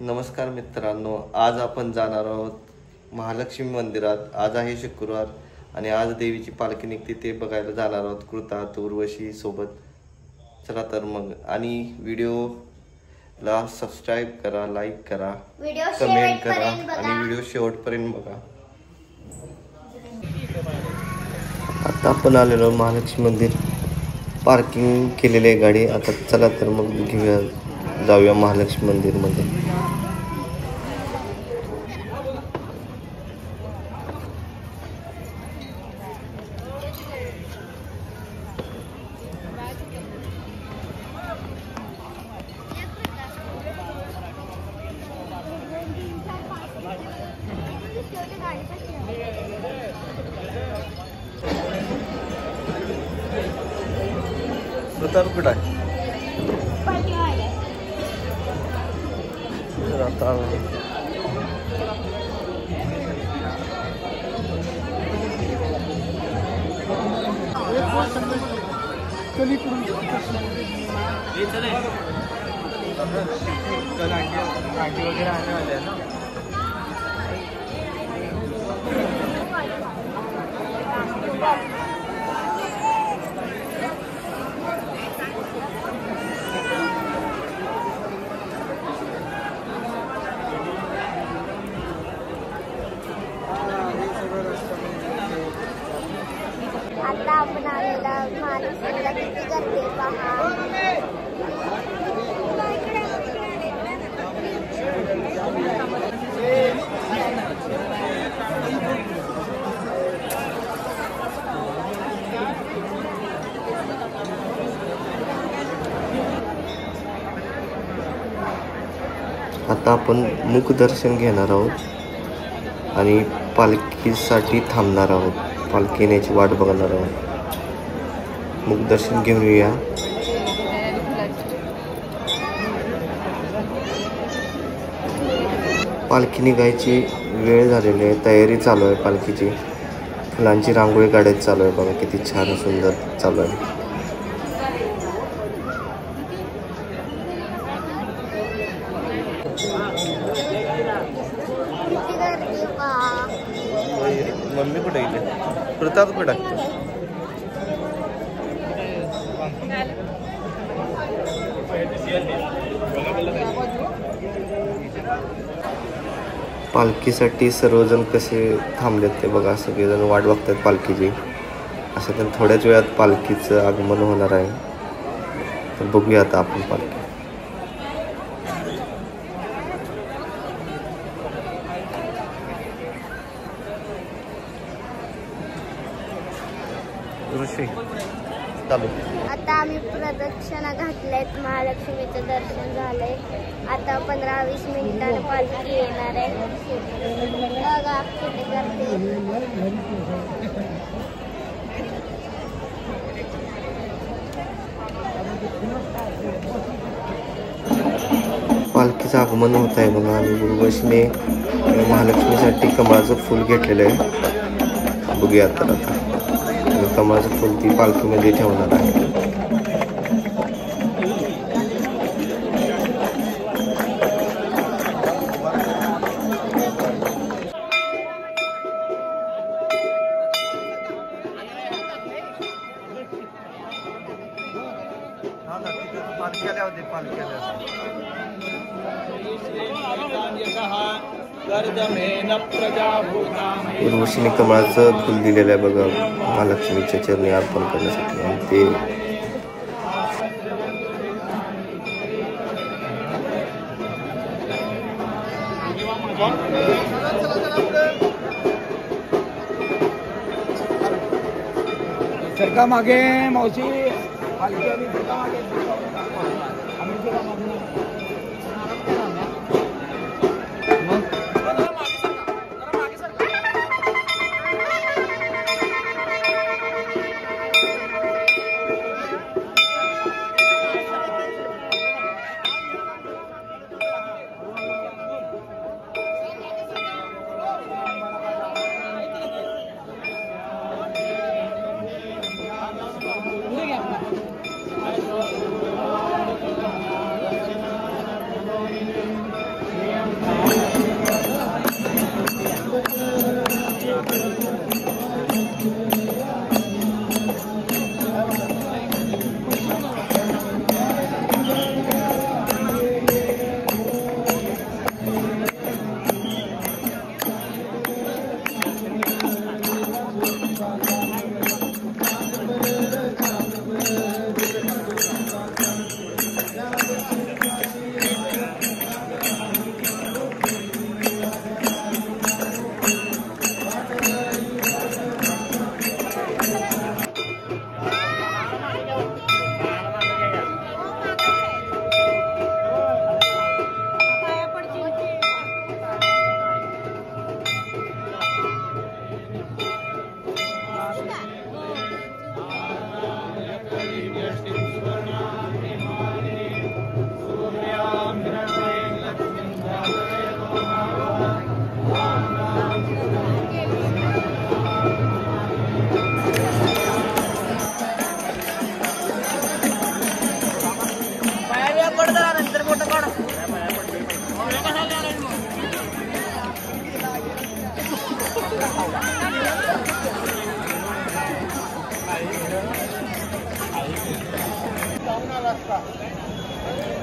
नमस्कार मित्रांनो, आज आपण जाणार आहोत महालक्ष्मी मंदिरात। आज आहे शुक्रवार आणि आज देवीची पालखी निघते ते बघायला जाणार आहोत कृतात उर्वशी सोबत। चला तर मग, आणि व्हिडिओला सबस्क्राइब करा, लाईक करा, कमेंट करा आणि व्हिडिओ शेवटपर्यंत बघा। आता आपण आलेलो महालक्ष्मी मंदिर, पार्किंग केलेली आहे गाडी। आता चला तर मग घेऊया, जाऊया महालक्ष्मी मंदिर मध्ये। प्रताप कुठं आहे? आता वगैरह आने वाले हैं ना। आता आपण आलेला महालक्ष्मीला किती गर्दी पहा। आता आपण मुखदर्शन घेणार आहोत आणि पालखीसाठी थांबणार आहोत। पालखी येण्याची वाट बघणार आहोत। मुखदर्शन घेऊन येऊया। पालखी निघायची वेळ झालेली आहे, तयारी चालू आहे पालखीची। फुलांची रांगोळी काढायची चालू आहे बघा, किती छान सुंदर चालू आहे। मम्मी कुठे गेली? प्रताप कुठे आहे? पालखीसाठी सर्वजण कसे थांबलेत ते बघा, सगळेजण वाट बघतात पालखीची। असं तर थोड्याच वेळात पालखीचं आगमन होणार आहे, तर बघूया आता आपण पालखी। आता आम्ही प्रदक्षिणा घातल्यात, महालक्ष्मीचं दर्शन झालंय। आता 15-20 मिनिटांनी पालखी येणार आहे। बघा किती गर्दी। पालखीचं आगमन होत आहे बघा, आणि उर्वशीने महालक्ष्मीसाठी कमळाचं फूल घेतलेलं आहे। बघूया तर आता कमळाचं फूल ती पालखीमध्ये ठेवणार आहे। उर्वशीने कमळाचं फुल दिलेलं आहे बघा महालक्ष्मीच्या चरणी अर्पण करण्यासाठी, आणि ते सरका मागे मावशी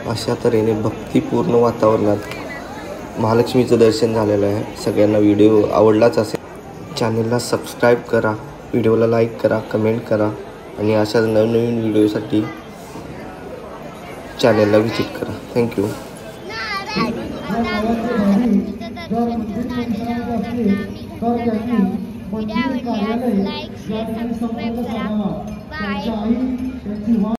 अशा तऱ्हेने भक्तिपूर्ण वातावरणात महालक्ष्मीचं दर्शन झालेलं आहे. सगळ्यांना व्हिडिओ आवडलाच असेल. चॅनलला सबस्क्राईब करा, व्हिडिओला लाईक करा, कमेंट करा आणि अशा नवनवीन व्हिडिओसाठी चॅनलला व्हिजिट करा. थँक्यू. लाईक शेअर सबस्क्राईब करा. बाय.